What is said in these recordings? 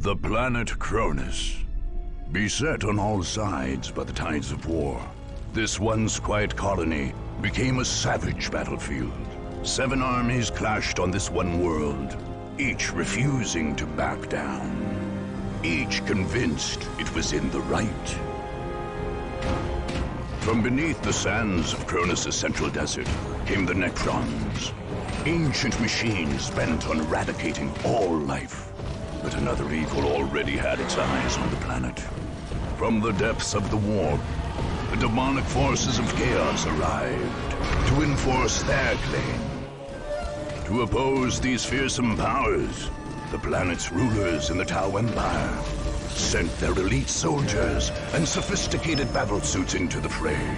The planet Kronus. Beset on all sides by the tides of war, this once quiet colony became a savage battlefield. 7 armies clashed on this one world, each refusing to back down. Each convinced it was in the right. From beneath the sands of Kronus' central desert came the Necrons, ancient machines bent on eradicating all life. But another evil already had its eyes on the planet. From the depths of the warp, the demonic forces of chaos arrived to enforce their claim. To oppose these fearsome powers, the planet's rulers in the Tau Empire sent their elite soldiers and sophisticated battlesuits into the fray.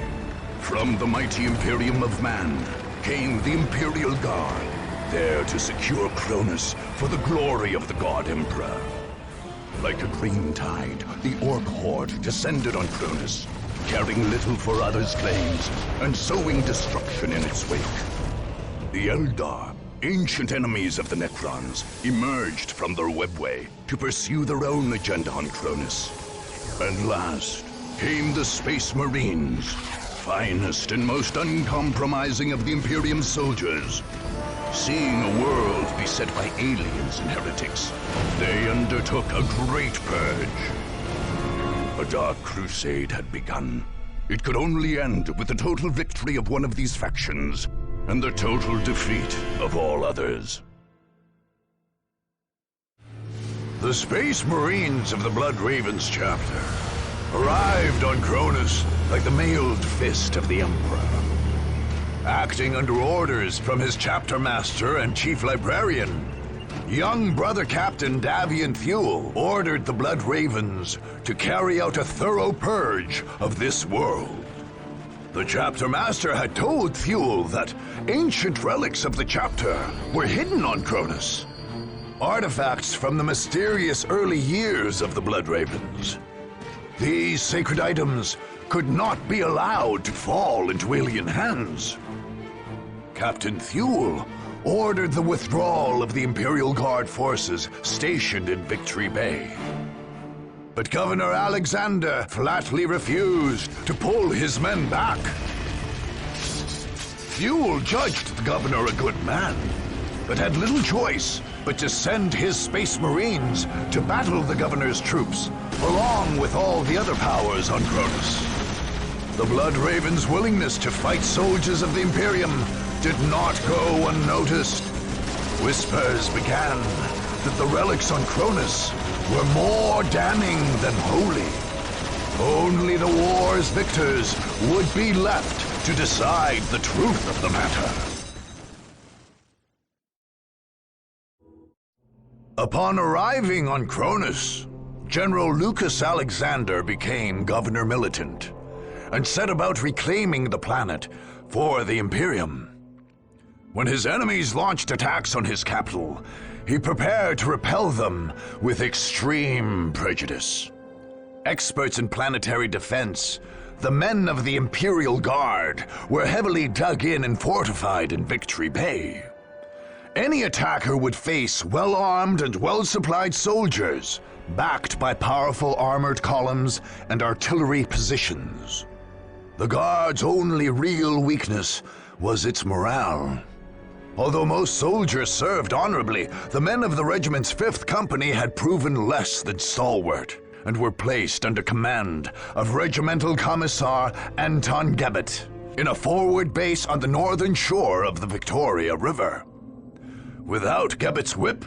From the mighty Imperium of Man came the Imperial Guard, there to secure Kronus for the glory of the God Emperor. Like a green tide, the Ork horde descended on Kronus, caring little for others' claims and sowing destruction in its wake. The Eldar, ancient enemies of the Necrons, emerged from their webway to pursue their own agenda on Kronus. And last came the Space Marines, finest and most uncompromising of the Imperium soldiers. Seeing a world beset by aliens and heretics, they undertook a great purge. A dark crusade had begun. It could only end with the total victory of one of these factions, and the total defeat of all others. The Space Marines of the Blood Ravens chapter arrived on Kronus like the mailed fist of the Emperor. Acting under orders from his Chapter Master and Chief Librarian, young brother Captain Davian Thule ordered the Blood Ravens to carry out a thorough purge of this world. The Chapter Master had told Thule that ancient relics of the chapter were hidden on Kronus, artifacts from the mysterious early years of the Blood Ravens. These sacred items could not be allowed to fall into alien hands. Captain Thule ordered the withdrawal of the Imperial Guard forces stationed in Victory Bay. But Governor Aleksander flatly refused to pull his men back. Thule judged the governor a good man, but had little choice but to send his Space Marines to battle the governor's troops, along with all the other powers on Kronus. The Blood Ravens' willingness to fight soldiers of the Imperium did not go unnoticed. Whispers began that the relics on Kronus were more damning than holy. Only the war's victors would be left to decide the truth of the matter. Upon arriving on Kronus, General Lukas Aleksander became Governor Militant and set about reclaiming the planet for the Imperium. When his enemies launched attacks on his capital, he prepared to repel them with extreme prejudice. Experts in planetary defense, the men of the Imperial Guard were heavily dug in and fortified in Victory Bay. Any attacker would face well-armed and well-supplied soldiers, backed by powerful armored columns and artillery positions. The Guard's only real weakness was its morale. Although most soldiers served honorably, the men of the regiment's 5th Company had proven less than stalwart and were placed under command of Regimental Commissar Anton Gebet in a forward base on the northern shore of the Victoria River. Without Gebet's whip,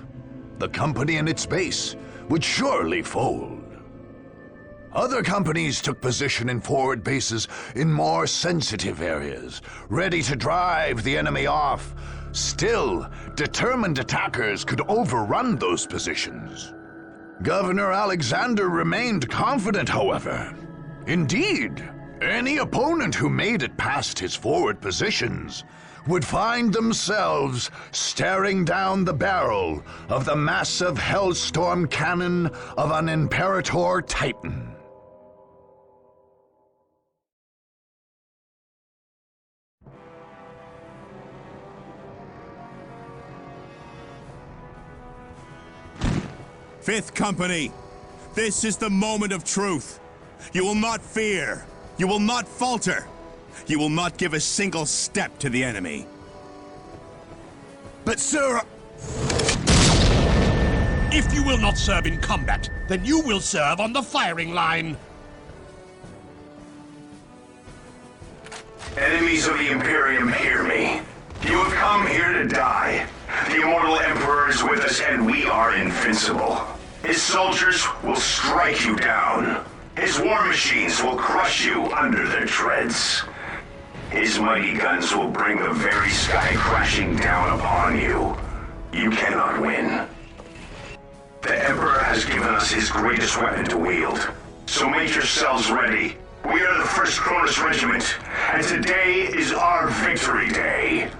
the company and its base would surely fold. Other companies took position in forward bases in more sensitive areas, ready to drive the enemy off. Still, determined attackers could overrun those positions. Governor Aleksander remained confident, however. Indeed, any opponent who made it past his forward positions would find themselves staring down the barrel of the massive Hellstorm cannon of an Imperator Titan. Fifth Company, this is the moment of truth. You will not fear. You will not falter. You will not give a single step to the enemy. But sir... If you will not serve in combat, then you will serve on the firing line. Enemies of the Imperium, hear me. You have come here to die. The immortal Emperor is with us, and we are invincible. His soldiers will strike you down. His war machines will crush you under their treads. His mighty guns will bring the very sky crashing down upon you. You cannot win. The Emperor has given us his greatest weapon to wield. So make yourselves ready. We are the 1st Kronus Regiment, and today is our victory day.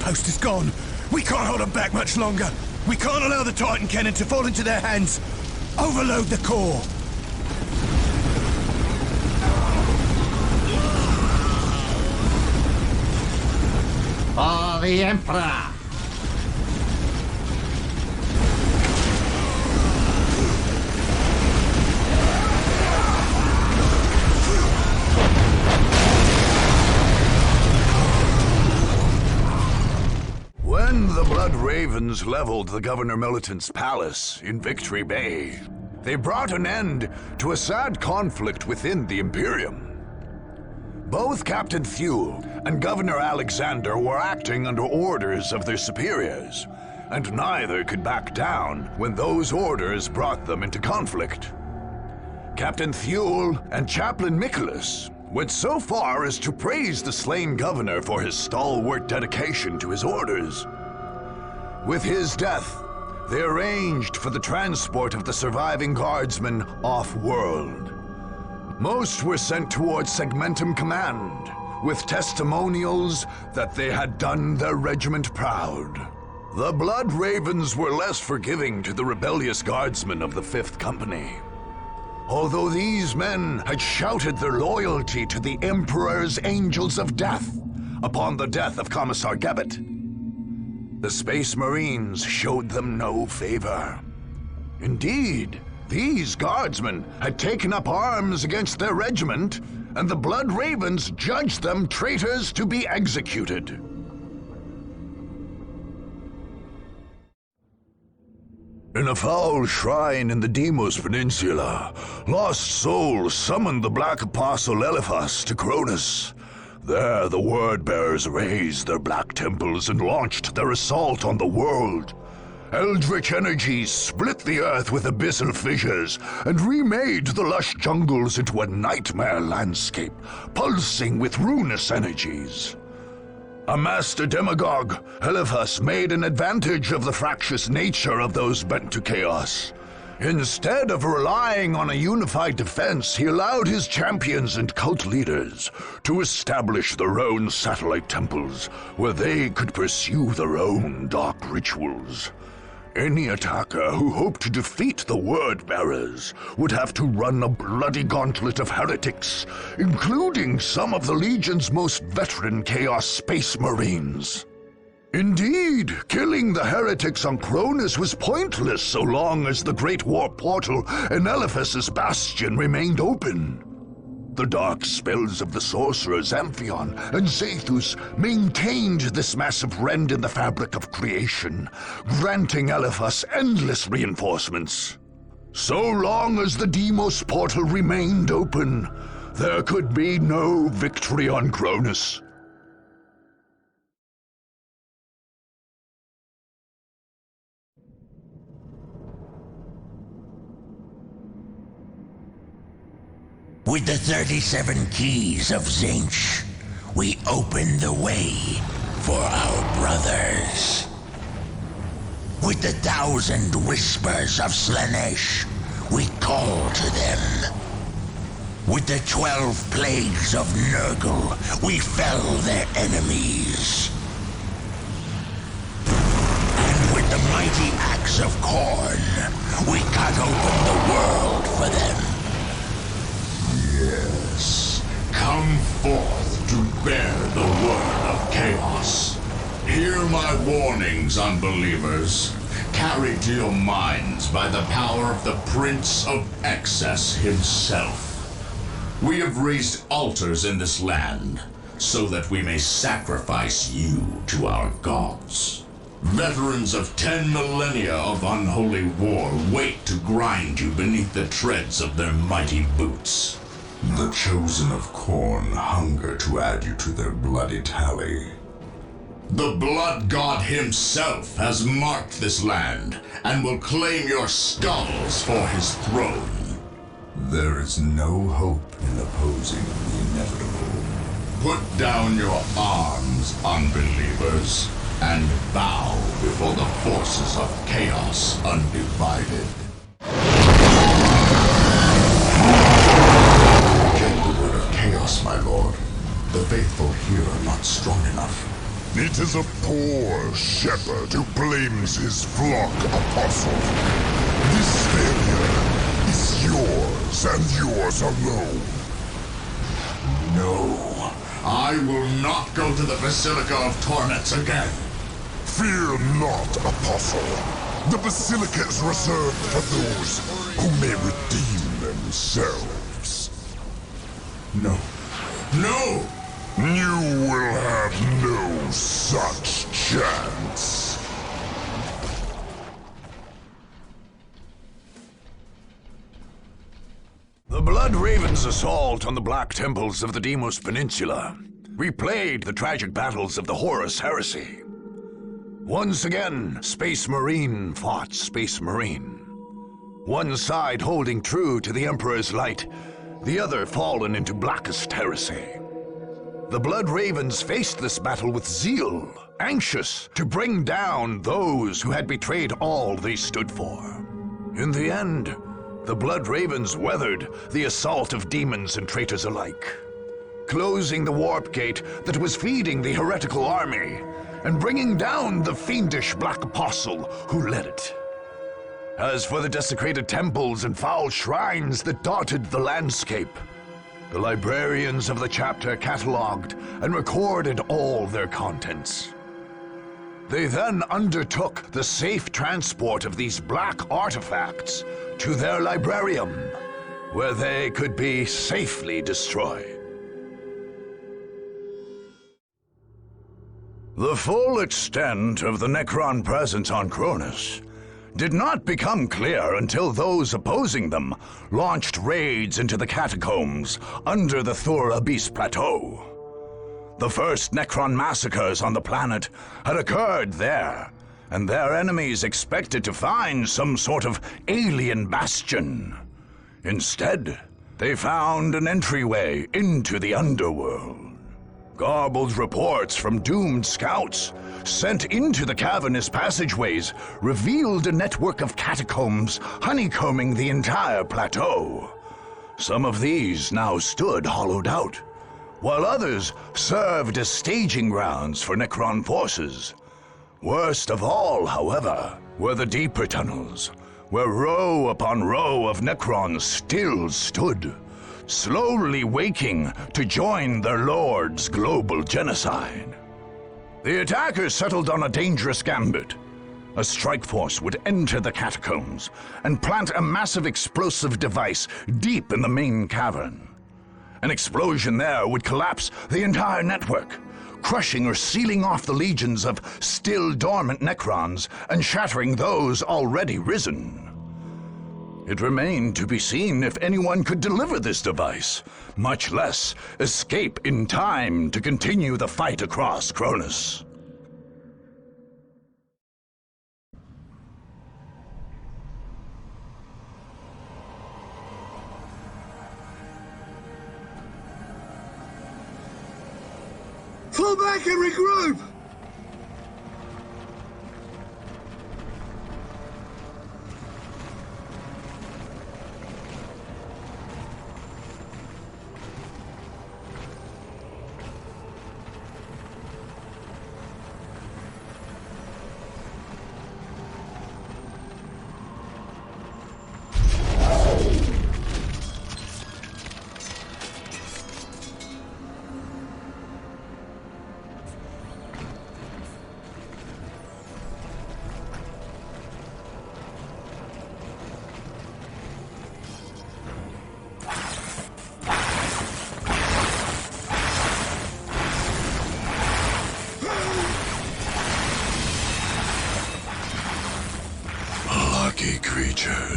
Post is gone. We can't hold them back much longer. We can't allow the Titan cannon to fall into their hands. Overload the core. For the Emperor! When the Blood Ravens leveled the Governor Militant's palace in Victory Bay, they brought an end to a sad conflict within the Imperium. Both Captain Thule and Governor Aleksander were acting under orders of their superiors, and neither could back down when those orders brought them into conflict. Captain Thule and Chaplain Nicholas went so far as to praise the slain governor for his stalwart dedication to his orders. With his death, they arranged for the transport of the surviving guardsmen off-world. Most were sent towards Segmentum Command, with testimonials that they had done their regiment proud. The Blood Ravens were less forgiving to the rebellious guardsmen of the 5th Company. Although these men had shouted their loyalty to the Emperor's Angels of Death upon the death of Commissar Gebbet, the Space Marines showed them no favor. Indeed, these guardsmen had taken up arms against their regiment, and the Blood Ravens judged them traitors to be executed. In a foul shrine in the Deimos Peninsula, lost souls summoned the Black Apostle Eliphas to Kronus. There, the word-bearers raised their black temples and launched their assault on the world. Eldritch energies split the earth with abyssal fissures and remade the lush jungles into a nightmare landscape, pulsing with ruinous energies. A master demagogue, Eliphas made an advantage of the fractious nature of those bent to chaos. Instead of relying on a unified defense, he allowed his champions and cult leaders to establish their own satellite temples, where they could pursue their own dark rituals. Any attacker who hoped to defeat the Word-Bearers would have to run a bloody gauntlet of heretics, including some of the Legion's most veteran Chaos Space Marines. Indeed, killing the heretics on Kronus was pointless so long as the Great War Portal in Eliphas's Bastion remained open. The dark spells of the sorcerers Amphion and Zathus maintained this massive rend in the fabric of creation, granting Eliphas endless reinforcements. So long as the Deimos portal remained open, there could be no victory on Kronus. With the 37 keys of Tzeentch, we open the way for our brothers. With the 1,000 whispers of Slaanesh, we call to them. With the 12 plagues of Nurgle, we fell their enemies. And with the mighty axe of Khorne, we cut open the world for them. Yes. Come forth to bear the word of chaos. Hear my warnings, unbelievers. Carried to your minds by the power of the Prince of Excess himself. We have raised altars in this land, so that we may sacrifice you to our gods. Veterans of 10 millennia of unholy war wait to grind you beneath the treads of their mighty boots. The chosen of Khorne hunger to add you to their bloody tally. The Blood God himself has marked this land, and will claim your skulls for his throne. There is no hope in opposing the inevitable. Put down your arms, unbelievers, and bow before the forces of Chaos Undivided. Reject the word of chaos, my lord. The faithful here are not strong enough. It is a poor shepherd who blames his flock apostle. This failure is yours and yours alone. No, I will not go to the Basilica of Torments again. Fear not, apostle. The Basilica is reserved for those who may redeem themselves. No. No! You will have no such chance. The Blood Raven's assault on the Black Temples of the Deimos Peninsula replayed the tragic battles of the Horus Heresy. Once again, Space Marine fought Space Marine. One side holding true to the Emperor's light, the other fallen into blackest heresy. The Blood Ravens faced this battle with zeal, anxious to bring down those who had betrayed all they stood for. In the end, the Blood Ravens weathered the assault of demons and traitors alike, closing the warp gate that was feeding the heretical army, and bringing down the fiendish Black Apostle who led it. As for the desecrated temples and foul shrines that dotted the landscape, the librarians of the chapter cataloged and recorded all their contents. They then undertook the safe transport of these black artifacts to their librarium, where they could be safely destroyed. The full extent of the Necron presence on Kronus did not become clear until those opposing them launched raids into the catacombs under the Thur Abyss Plateau. The first Necron massacres on the planet had occurred there, and their enemies expected to find some sort of alien bastion. Instead, they found an entryway into the underworld. Garbled reports from doomed scouts sent into the cavernous passageways revealed a network of catacombs honeycombing the entire plateau. Some of these now stood hollowed out, while others served as staging grounds for Necron forces. Worst of all, however, were the deeper tunnels, where row upon row of Necrons still stood, slowly waking to join their lord's global genocide. The attackers settled on a dangerous gambit. A strike force would enter the catacombs and plant a massive explosive device deep in the main cavern. An explosion there would collapse the entire network, crushing or sealing off the legions of still dormant Necrons and shattering those already risen. It remained to be seen if anyone could deliver this device, much less escape in time to continue the fight across Kronus. Fall back and regroup!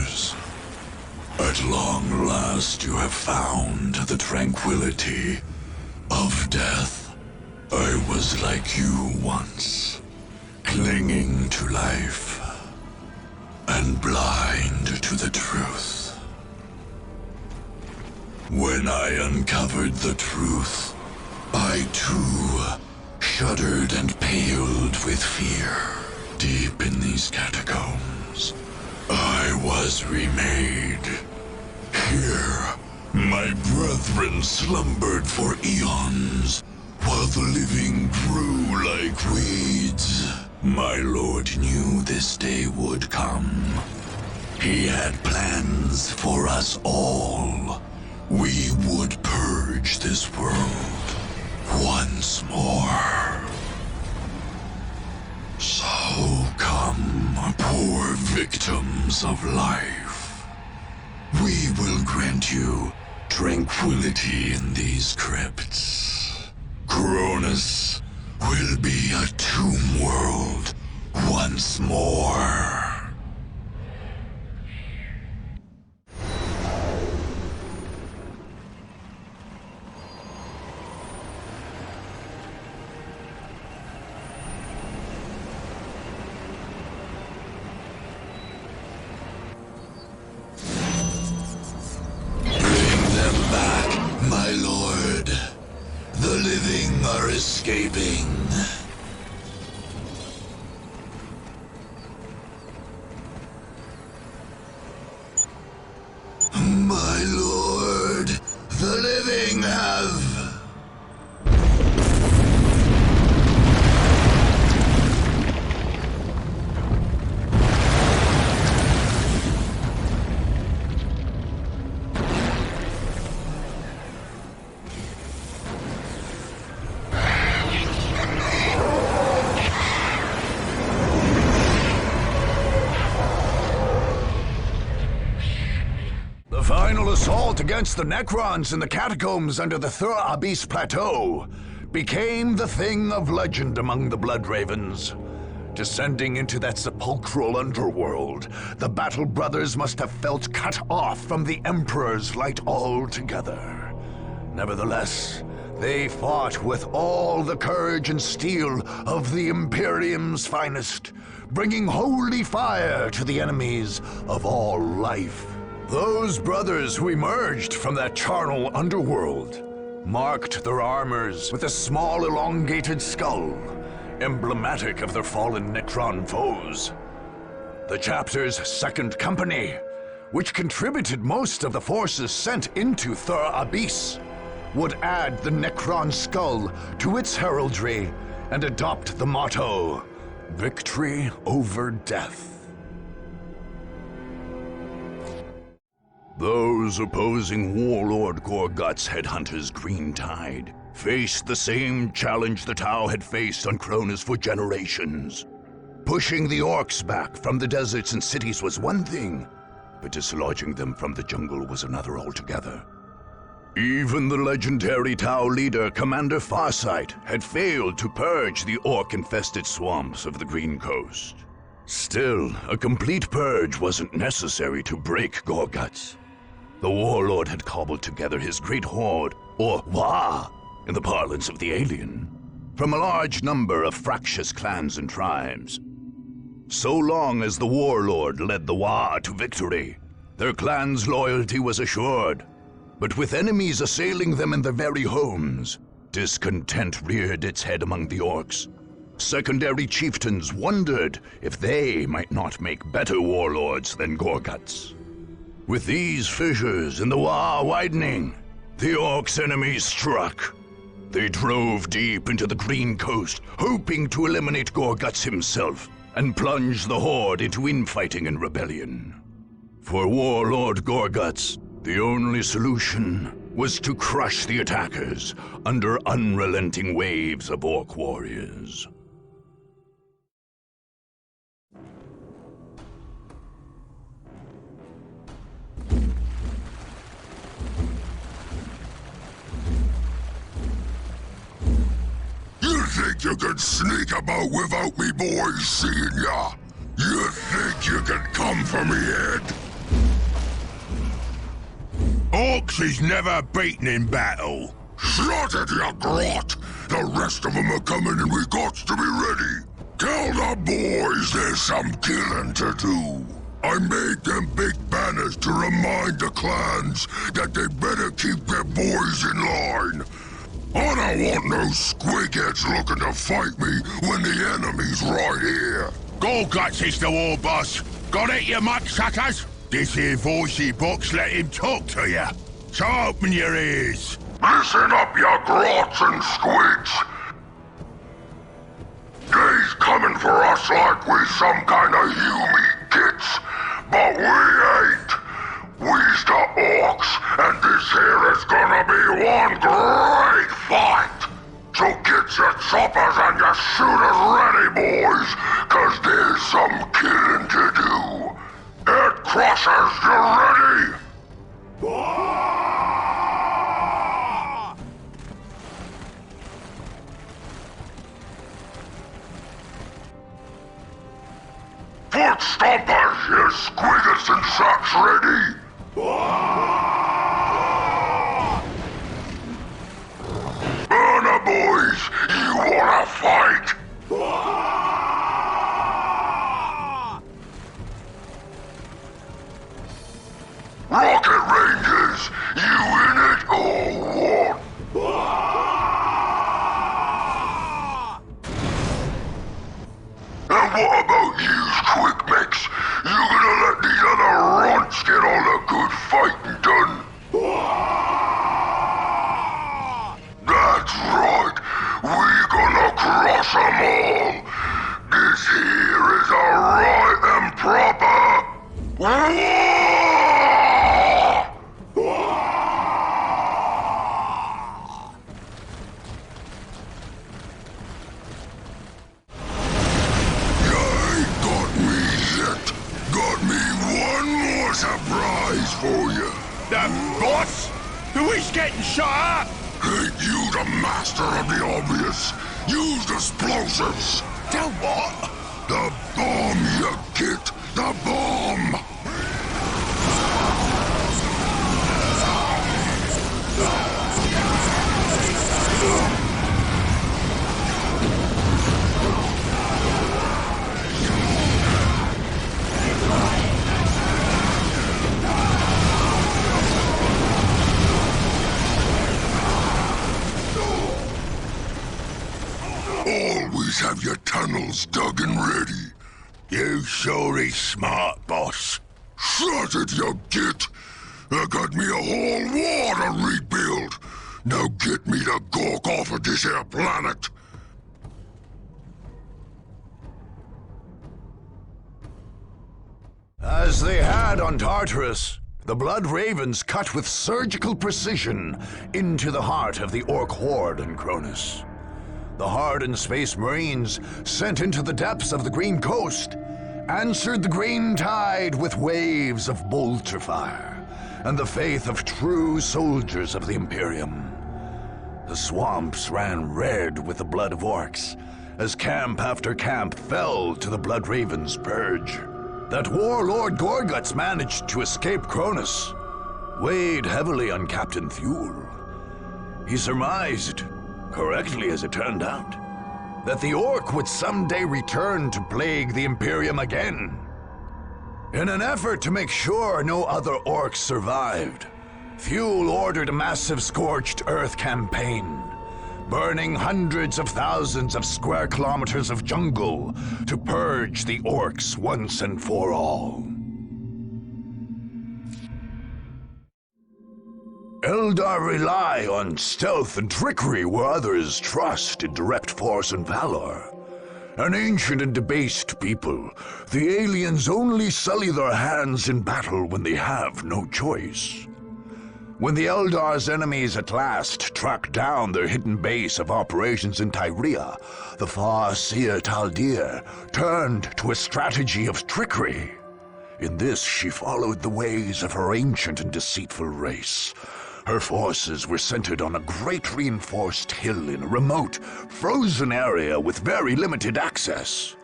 brothers. At long last you have found the tranquility of death. I was like you once, clinging to life and blind to the truth. When I uncovered the truth, I too shuddered and paled with fear. Deep in these catacombs, I was remade. Here, my brethren slumbered for eons, while the living grew like weeds. My lord knew this day would come. He had plans for us all. We would purge this world once more. So come, poor victims of life. We will grant you tranquility in these crypts. Kronus will be a tomb world once more. My lord, the living are escaping. My lord, the living have... Final assault against the Necrons in the catacombs under the Thur Abyss Plateau became the thing of legend among the Blood Ravens. Descending into that sepulchral underworld, the Battle Brothers must have felt cut off from the Emperor's light altogether. Nevertheless, they fought with all the courage and steel of the Imperium's finest, bringing holy fire to the enemies of all life. Those brothers who emerged from that charnel underworld marked their armors with a small elongated skull, emblematic of their fallen Necron foes. The chapter's second company, which contributed most of the forces sent into Thur Abyss, would add the Necron skull to its heraldry and adopt the motto, "Victory over Death." Those opposing Warlord Gorgutz headhunters' Green Tide faced the same challenge the Tau had faced on Kronus for generations. Pushing the Orks back from the deserts and cities was one thing, but dislodging them from the jungle was another altogether. Even the legendary Tau leader, Commander Farsight, had failed to purge the Ork-infested swamps of the Green Coast. Still, a complete purge wasn't necessary to break Gorgutz. The Warlord had cobbled together his great horde, or Wa, in the parlance of the alien, from a large number of fractious clans and tribes. So long as the Warlord led the Wa to victory, their clan's loyalty was assured. But with enemies assailing them in their very homes, discontent reared its head among the Orks. Secondary chieftains wondered if they might not make better warlords than Gorgutz. With these fissures in the Wa widening, the Orks' enemies struck. They drove deep into the Green Coast, hoping to eliminate Gorgutz himself and plunge the Horde into infighting and rebellion. For Warlord Gorgutz, the only solution was to crush the attackers under unrelenting waves of Ork warriors. You think you can sneak about without me boys seeing ya? You think you can come for me, Ed? Orks is never beaten in battle. Shut it, you grot! The rest of them are coming and we got to be ready. Tell the boys there's some killing to do. I made them big banners to remind the clans that they better keep their boys in line. I don't want no squigheads looking to fight me when the enemy's right here. Gorgutz is the war boss. Got it, you mudsuckers? This here voicey box let him talk to you. So open your ears. Listen up, you grots and squids. They's coming for us like we some kind of human kits, but we ain't. We's the Orks, and this here is gonna be one great fight. So get your choppers and your shooters ready, boys, cause there's some killing to do. Head Crushers, you ready? Foot stompers, you squiggers and socks ready? Burner boys, you wanna fight? Rocket Rangers, you in it or what? And what about yous, quick mix? You gonna let these other runts get all the good fighting done? That's right, we gonna crush 'em all. This here is a right and proper war! Surprise for you. The boss? Who is getting shot up? Ain't you the master of the obvious? Use explosives. The what? The bomb, you git. The bomb. Always have your tunnels dug and ready. You sure is smart, boss. Shut it, you git! I got me a whole war to rebuild. Now get me the gawk off of this here planet. As they had on Tartarus, the Blood Ravens cut with surgical precision into the heart of the Ork horde in Kronus. The hardened Space Marines, sent into the depths of the Green Coast, answered the green tide with waves of bolter fire and the faith of true soldiers of the Imperium. The swamps ran red with the blood of Orks as camp after camp fell to the Blood Ravens' purge. That Warlord Gorgutz managed to escape Kronus weighed heavily on Captain Thule. He surmised, correctly as it turned out, that the Ork would someday return to plague the Imperium again. In an effort to make sure no other Orks survived, Thule ordered a massive scorched earth campaign, burning hundreds of thousands of square kilometers of jungle to purge the Orks once and for all. Eldar rely on stealth and trickery where others trust in direct force and valor. An ancient and debased people, the aliens only sully their hands in battle when they have no choice. When the Eldar's enemies at last tracked down their hidden base of operations in Tyria, the Farseer Taldeer turned to a strategy of trickery. In this, she followed the ways of her ancient and deceitful race. Her forces were centered on a great reinforced hill in a remote, frozen area with very limited access.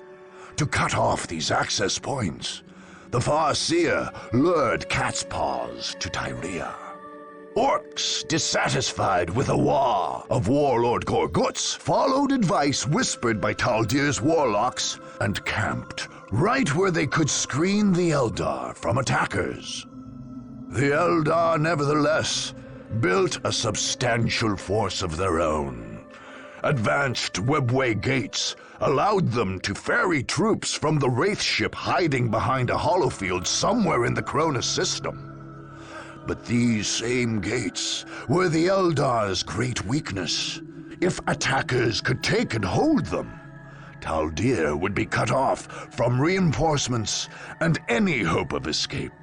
To cut off these access points, the Farseer lured Cat's Paws to Tyria. Orks, dissatisfied with the war of Warlord Gorgutz, followed advice whispered by Taldeer's warlocks and camped right where they could screen the Eldar from attackers. The Eldar, nevertheless, built a substantial force of their own. Advanced webway gates allowed them to ferry troops from the Wraith ship hiding behind a holofield somewhere in the Kronus system. But these same gates were the Eldar's great weakness. If attackers could take and hold them, Taldeer would be cut off from reinforcements and any hope of escape.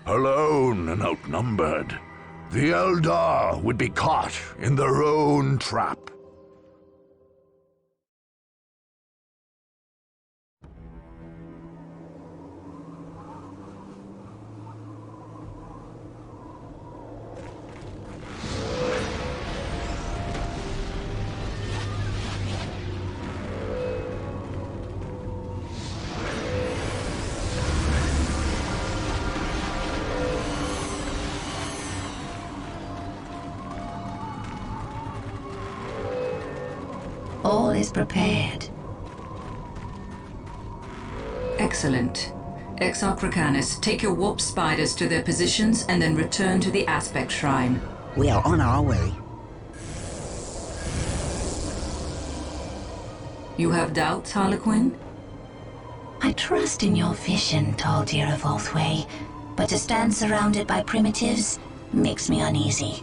Alone and outnumbered, the Eldar would be caught in their own trap. All is prepared. Excellent. Exarch Rakanus, take your warp spiders to their positions and then return to the Aspect Shrine. We are on our way. You have doubts, Harlequin? I trust in your vision, Taldeer of Oathway, but to stand surrounded by primitives makes me uneasy.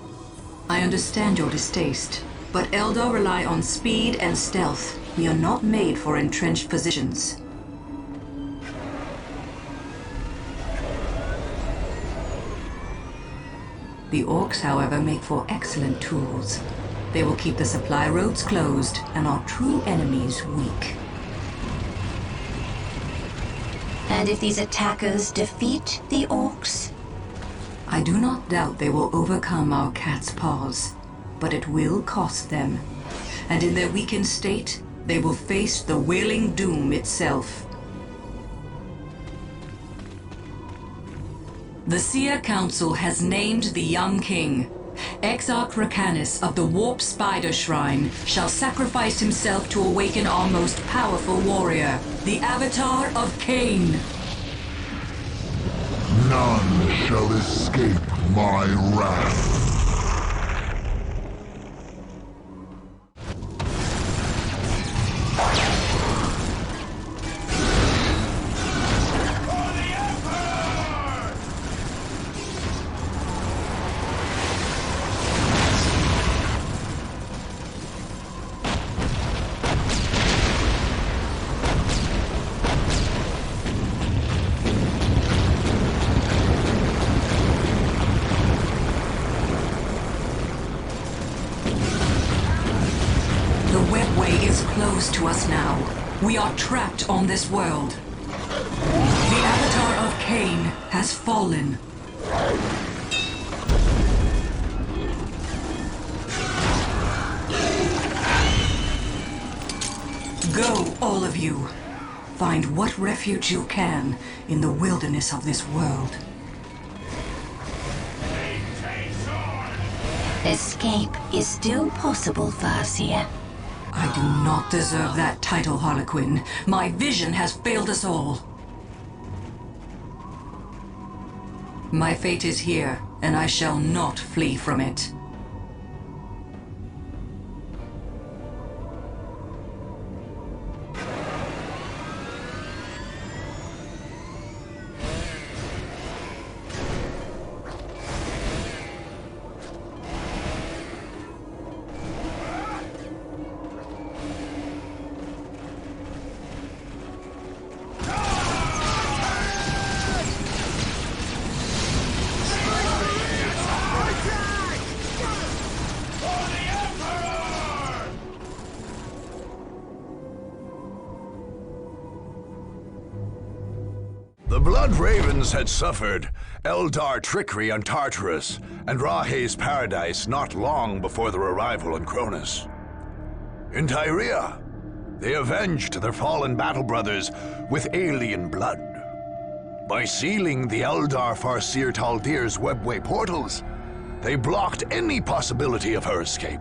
I understand your distaste, but Eldar rely on speed and stealth. We are not made for entrenched positions. The Orks, however, make for excellent tools. They will keep the supply roads closed and our true enemies weak. And if these attackers defeat the Orks? I do not doubt they will overcome our cat's paws, but it will cost them. And in their weakened state, they will face the wailing doom itself. The Seer Council has named the young king. Exarch Rakanus of the Warp Spider Shrine shall sacrifice himself to awaken our most powerful warrior, the Avatar of Cain. None shall escape my wrath. To us now. We are trapped on this world. The Avatar of Cain has fallen. Go, all of you. Find what refuge you can in the wilderness of this world. Escape is still possible, Farseer. I do not deserve that title, Harlequin. My vision has failed us all. My fate is here, and I shall not flee from it. The Blood Ravens had suffered Eldar trickery on Tartarus and Rahe's paradise not long before their arrival in Kronus. In Tyria, they avenged their fallen battle brothers with alien blood. By sealing the Eldar Farseer Taldeer's webway portals, They blocked any possibility of her escape.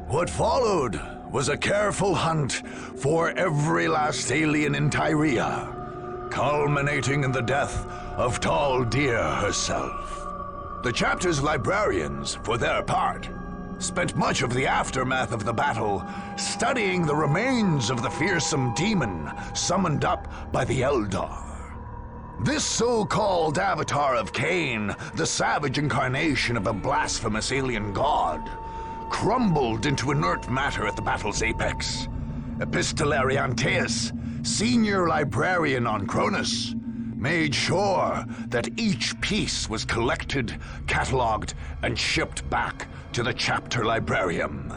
What followed was a careful hunt for every last alien in Tyria, culminating in the death of Taldeer herself. The chapter's librarians, for their part, spent much of the aftermath of the battle studying the remains of the fearsome demon summoned up by the Eldar. This so-called avatar of Cain, the savage incarnation of a blasphemous alien god, crumbled into inert matter at the battle's apex. Epistolarian Teus, senior librarian on Kronus, made sure that each piece was collected, catalogued, and shipped back to the chapter librarium.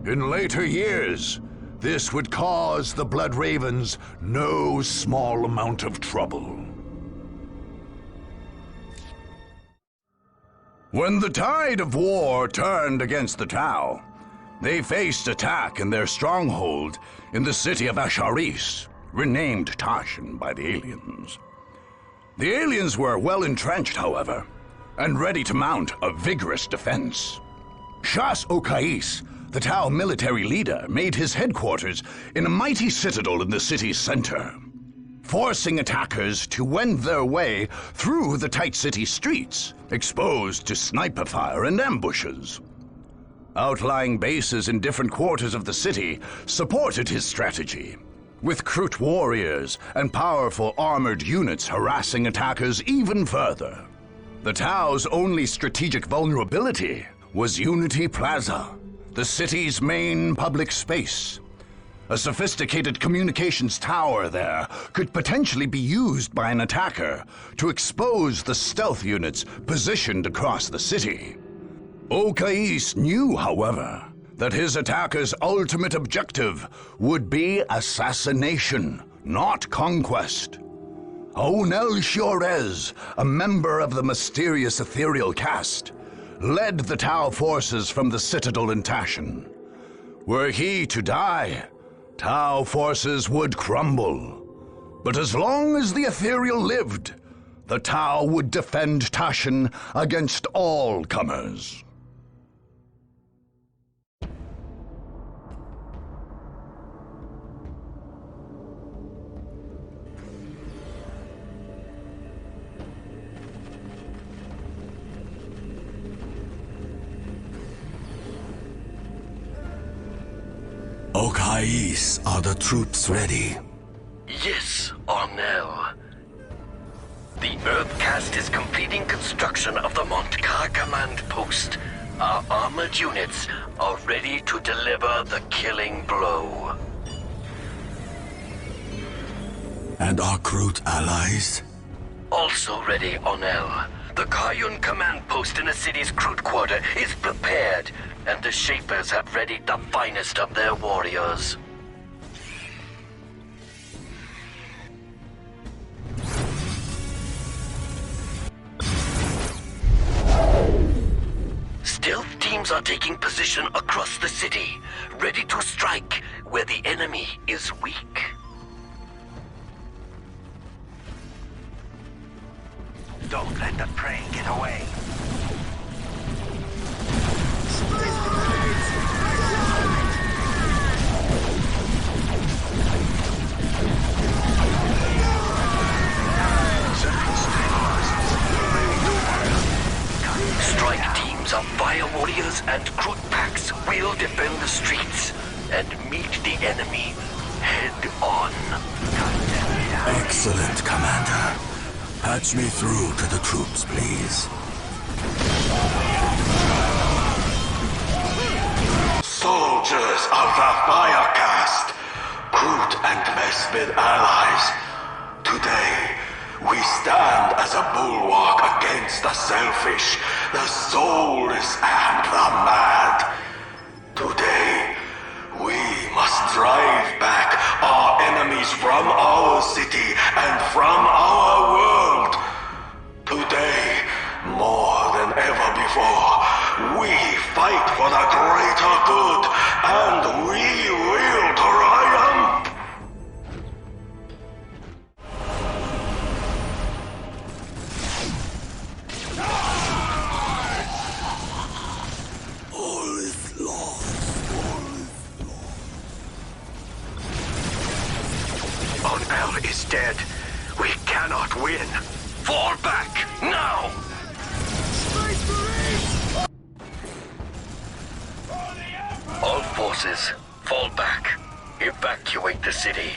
In later years, this would cause the Blood Ravens no small amount of trouble. When the tide of war turned against the Tau, they faced attack in their stronghold in the city of Asharis, renamed Tashin by the aliens. The aliens were well entrenched, however, and ready to mount a vigorous defense. Shas Okais, the Tau military leader, made his headquarters in a mighty citadel in the city's center, forcing attackers to wend their way through the tight city streets, exposed to sniper fire and ambushes. Outlying bases in different quarters of the city supported his strategy, with Krut warriors and powerful armored units harassing attackers even further. The Tau's only strategic vulnerability was Unity Plaza, the city's main public space. A sophisticated communications tower there could potentially be used by an attacker to expose the stealth units positioned across the city. Okais knew, however, that his attacker's ultimate objective would be assassination, not conquest. Onel Shiorez, a member of the mysterious ethereal caste, led the Tau forces from the citadel in Tashin. Were he to die, Tau forces would crumble. But as long as the ethereal lived, the Tau would defend Tashin against all comers. Okais, are the troops ready? Yes, Ornell. The Earth Caste is completing construction of the Montkar command post. Our armored units are ready to deliver the killing blow. And our Krut allies? Also ready, Ornell. The Kayun command post in the city's Krut quarter is prepared, and the Shapers have readied the finest of their warriors. Stealth teams are taking position across the city, ready to strike where the enemy is weak. Don't let the prey get away. Strike teams of fire warriors and Krut packs will defend the streets and meet the enemy head on. Excellent, Commander. Patch me through to the troops, please. Soldiers of the Fire Caste, Krut and Mespid allies, today we stand as a bulwark against the selfish, the soulless, and the mad. Today, we must drive back our enemies from our city and from our world. Today, more than ever before, we fight for the greater good, and we will triumph! dead. We cannot win. Fall back, now! All forces, fall back. Evacuate the city.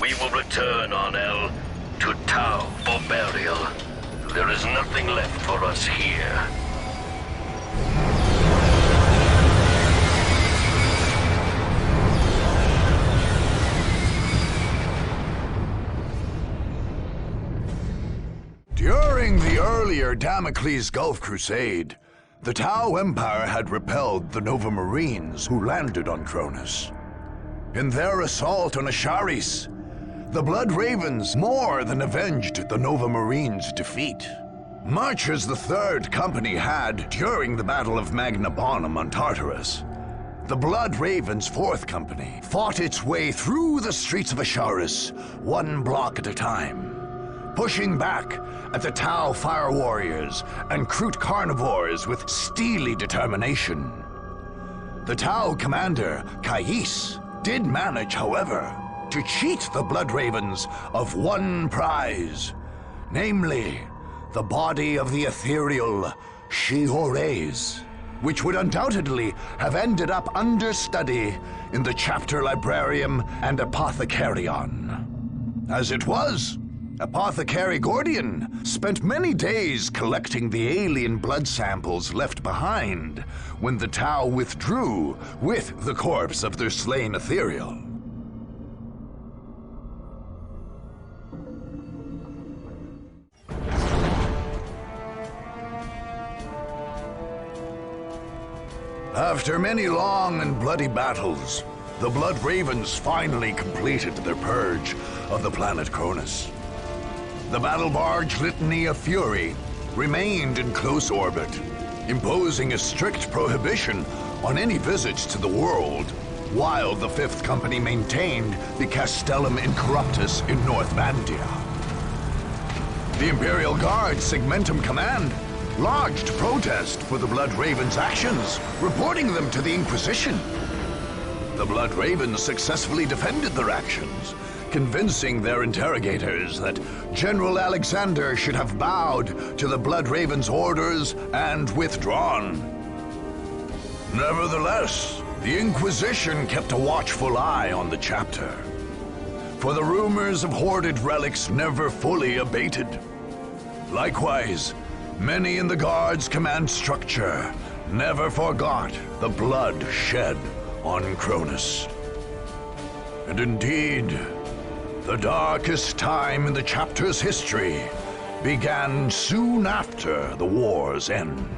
We will return, Arnel, to Tau for burial. There is nothing left for us here. During the earlier Damocles Gulf Crusade, the Tau Empire had repelled the Nova Marines who landed on Kronus. In their assault on Asharis, the Blood Ravens more than avenged the Nova Marines' defeat. Much as the Third Company had during the Battle of Magna Bonum on Tartarus, the Blood Ravens' Fourth Company fought its way through the streets of Asharis, one block at a time, pushing back at the Tau Fire Warriors and Kroot Carnivores with steely determination. The Tau commander, Kais, did manage, however, to cheat the Blood Ravens of one prize, namely, the body of the ethereal She-Horrez, which would undoubtedly have ended up under study in the Chapter Librarium and Apothecarion. As it was, Apothecary Gordian spent many days collecting the alien blood samples left behind when the Tau withdrew with the corpse of their slain ethereal. After many long and bloody battles, the Blood Ravens finally completed their purge of the planet Kronus. The battle barge Litany of Fury remained in close orbit, imposing a strict prohibition on any visits to the world, while the Fifth Company maintained the Castellum Incorruptus in North Vandia. The Imperial Guard Segmentum Command lodged protest for the Blood Ravens' actions, reporting them to the Inquisition. The Blood Ravens successfully defended their actions, convincing their interrogators that General Alexander should have bowed to the Blood Ravens' orders and withdrawn. Nevertheless, the Inquisition kept a watchful eye on the chapter, for the rumors of hoarded relics never fully abated. Likewise, many in the Guard's command structure never forgot the blood shed on Kronus. And indeed, the darkest time in the chapter's history began soon after the war's end.